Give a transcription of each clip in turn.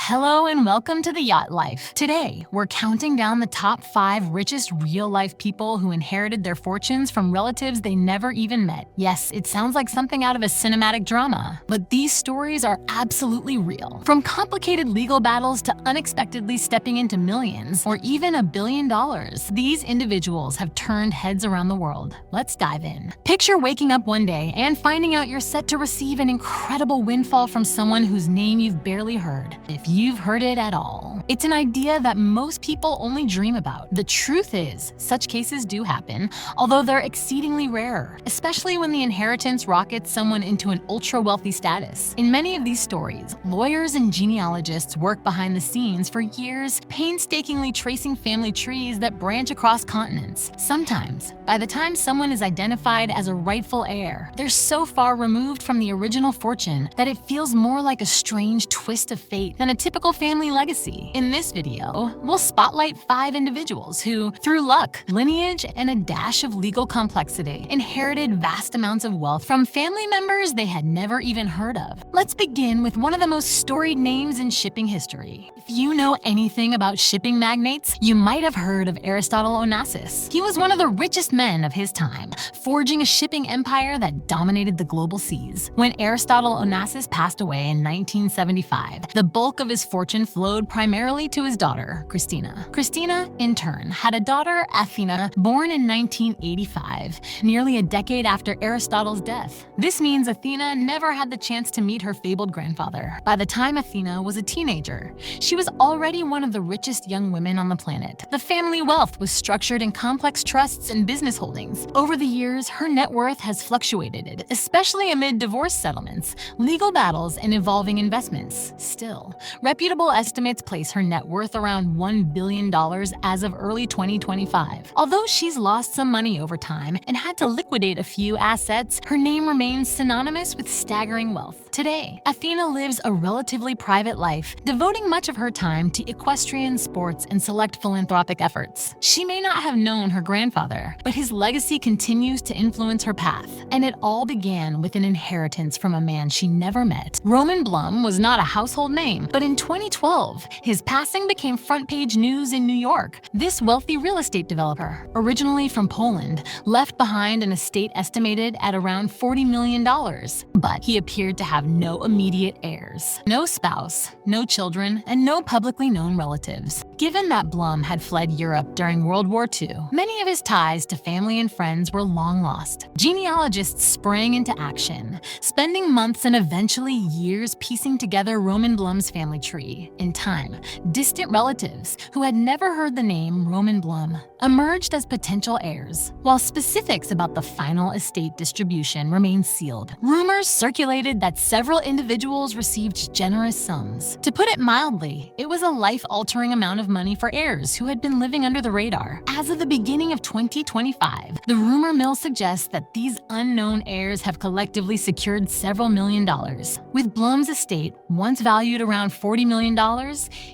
Hello and welcome to the Yacht Life. Today, we're counting down the top 5 richest real-life people who inherited their fortunes from relatives they never even met. Yes, it sounds like something out of a cinematic drama, but these stories are absolutely real. From complicated legal battles to unexpectedly stepping into millions, or even $1 billion, these individuals have turned heads around the world. Let's dive in. Picture waking up one day and finding out you're set to receive an incredible windfall from someone whose name you've barely heard, if you've heard it at all. It's an idea that most people only dream about. The truth is, such cases do happen, although they're exceedingly rare, especially when the inheritance rockets someone into an ultra-wealthy status. In many of these stories, lawyers and genealogists work behind the scenes for years, painstakingly tracing family trees that branch across continents. Sometimes, by the time someone is identified as a rightful heir, they're so far removed from the original fortune that it feels more like a strange twist of fate than a typical family legacy. In this video, we'll spotlight 5 individuals who, through luck, lineage, and a dash of legal complexity, inherited vast amounts of wealth from family members they had never even heard of. Let's begin with one of the most storied names in shipping history. If you know anything about shipping magnates, you might have heard of Aristotle Onassis. He was one of the richest men of his time, forging a shipping empire that dominated the global seas. When Aristotle Onassis passed away in 1975, the bulk of his fortune flowed primarily to his daughter, Christina. Christina, in turn, had a daughter, Athena, born in 1985, nearly a decade after Aristotle's death. This means Athena never had the chance to meet her fabled grandfather. By the time Athena was a teenager, she was already one of the richest young women on the planet. The family wealth was structured in complex trusts and business holdings. Over the years, her net worth has fluctuated, especially amid divorce settlements, legal battles, and evolving investments. Still, reputable estimates place her net worth around $1 billion as of early 2025. Although she's lost some money over time and had to liquidate a few assets, her name remains synonymous with staggering wealth. Today, Athena lives a relatively private life, devoting much of her time to equestrian sports and select philanthropic efforts. She may not have known her grandfather, but his legacy continues to influence her path. And it all began with an inheritance from a man she never met. Roman Blum was not a household name, but in 2012, his passing became front-page news in New York. This wealthy real estate developer, originally from Poland, left behind an estate estimated at around $40 million. But he appeared to have no immediate heirs, no spouse, no children, and no publicly known relatives. Given that Blum had fled Europe during World War II, many of his ties to family and friends were long lost. Genealogists sprang into action, spending months and eventually years piecing together Roman Blum's family tree. In time, distant relatives who had never heard the name Roman Blum emerged as potential heirs, while specifics about the final estate distribution remained sealed. Rumors circulated that several individuals received generous sums. To put it mildly, it was a life-altering amount of money for heirs who had been living under the radar. As of the beginning of 2025, the rumor mill suggests that these unknown heirs have collectively secured several $1 million. With Blum's estate, once valued around $40 million,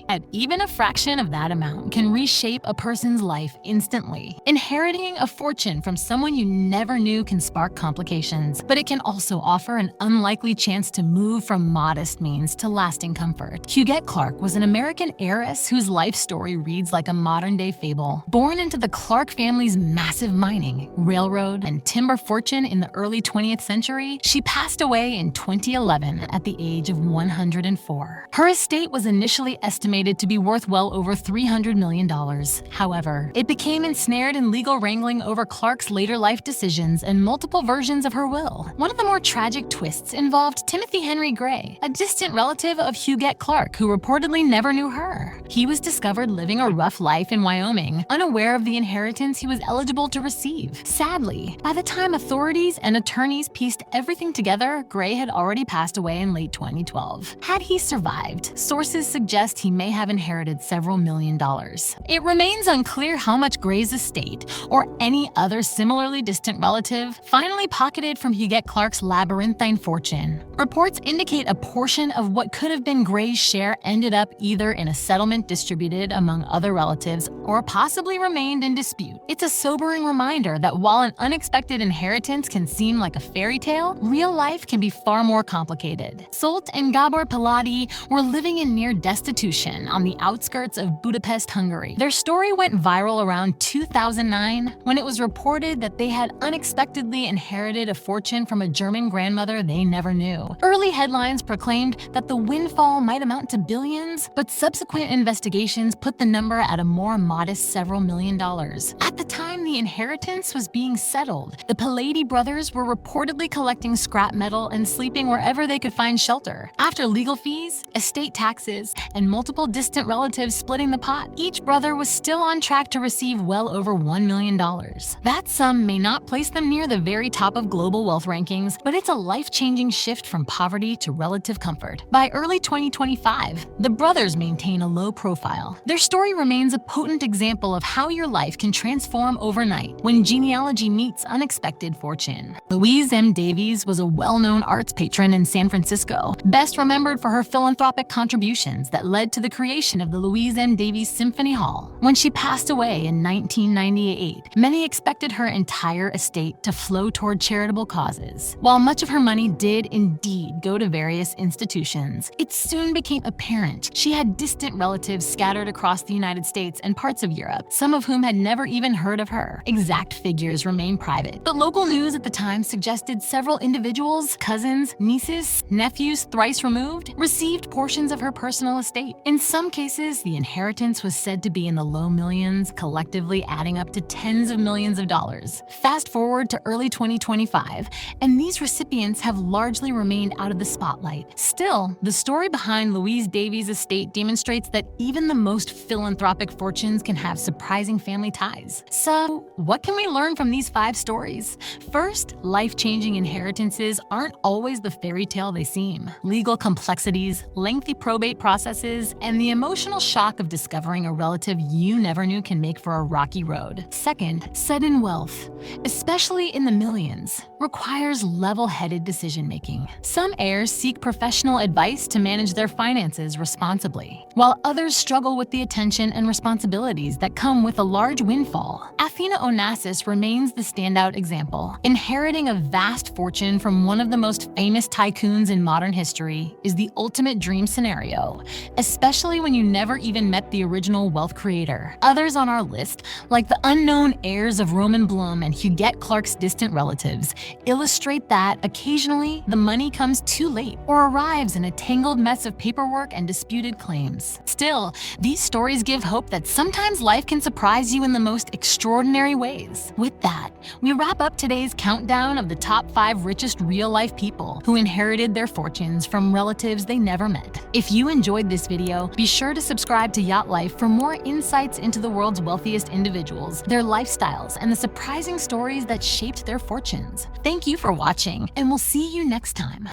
at even a fraction of that amount can reshape a person's life instantly. Inheriting a fortune from someone you never knew can spark complications, but it can also offer an unlikely chance to move from modest means to lasting comfort. Huguette Clark was an American heiress whose life story reads like a modern-day fable. Born into the Clark family's massive mining, railroad, and timber fortune in the early 20th century, she passed away in 2011 at the age of 104. Her estate was initially estimated to be worth well over $300 million. However, it became ensnared in legal wrangling over Clark's later life decisions and multiple versions of her will. One of the more tragic twists involved Timothy Henry Gray, a distant relative of Huguette Clark who reportedly never knew her. He was discovered living a rough life in Wyoming, unaware of the inheritance he was eligible to receive. Sadly, by the time authorities and attorneys pieced everything together, Gray had already passed away in late 2012. Had he survived, sources suggest he may have inherited several $1 million. It remains unclear how much Gray's estate, or any other similarly distant relative, finally pocketed from Huguette Clark's labyrinthine fortune. Reports indicate a portion of what could have been Gray's share ended up either in a settlement distributed among other relatives or possibly remained in dispute. It's a sobering reminder that while an unexpected inheritance can seem like a fairy tale, real life can be far more complicated. Zsolt and Gabor Paladi were living in near destitution on the outskirts of Budapest, Hungary. Their story went viral around 2009 when it was reported that they had unexpectedly inherited a fortune from a German grandmother they never knew. Early headlines proclaimed that the windfall might amount to billions, but subsequent investigations put the number at a more modest several $millions. At the time the inheritance was being settled, the Paladi brothers were reportedly collecting scrap metal and sleeping wherever they could find shelter. After legal fees, estate taxes, and multiple distant relatives splitting the pot, each brother was still on track to receive well over $1 million. That sum may not place them near the very top of global wealth rankings, but it's a life-changing shift from poverty to relative comfort. By early 2025, the brothers maintain a low profile. Their story remains a potent example of how your life can transform overnight when genealogy meets unexpected fortune. Louise M. Davies was a well-known arts patron in San Francisco, best remembered for her philanthropic contributions that led to the creation of the Louise M. Davies Symphony Hall. When she passed away in 1998, many expected her entire estate to flow toward charitable causes. While much of her money did indeed go to various institutions, it soon became apparent she had distant relatives scattered across the United States and parts of Europe, some of whom had never even heard of her. Exact figures remain private, but local news at the time suggested several individuals, cousins, nieces, nephews thrice removed, received portions of her personal estate. In some cases, the inheritance was said to be in the low millions, collectively adding up to tens of millions of dollars. Fast forward to early 2025, and these recipients have largely remained out of the spotlight. Still, the story behind Louise Davies' estate demonstrates that even the most philanthropic fortunes can have surprising family ties. So, what can we learn from these 5 stories? First, life-changing inheritances aren't always the fairy tale they seem. Legal complexities, lengthy probate processes, and the emotional shock of discovering a relative you never knew can make for a rocky road. Second, sudden wealth, especially in the millions, requires level-headed decision-making. Some heirs seek professional advice to manage their finances responsibly, while others struggle with the attention and responsibilities that come with a large windfall. Athena Onassis remains the standout example. Inheriting a vast fortune from one of the most famous tycoons in modern history is the ultimate dream scenario, especially when you never even met the original wealth creator. Others on our list, like the unknown heirs of Roman Blum and Huguette Clark's distant relatives, illustrate that occasionally the money comes too late or arrives in a tangled mess of paperwork and disputed claims. Still, these stories give hope that sometimes life can surprise you in the most extraordinary ways. With that, we wrap up today's countdown of the top 5 richest real-life people who inherited their fortunes from relatives they never met. If you enjoyed this video, be sure to subscribe to Yacht Life for more insights into the world's wealthiest individuals, their lifestyles, and the surprising stories that shaped their fortunes. Thank you for watching, and we'll see you next time.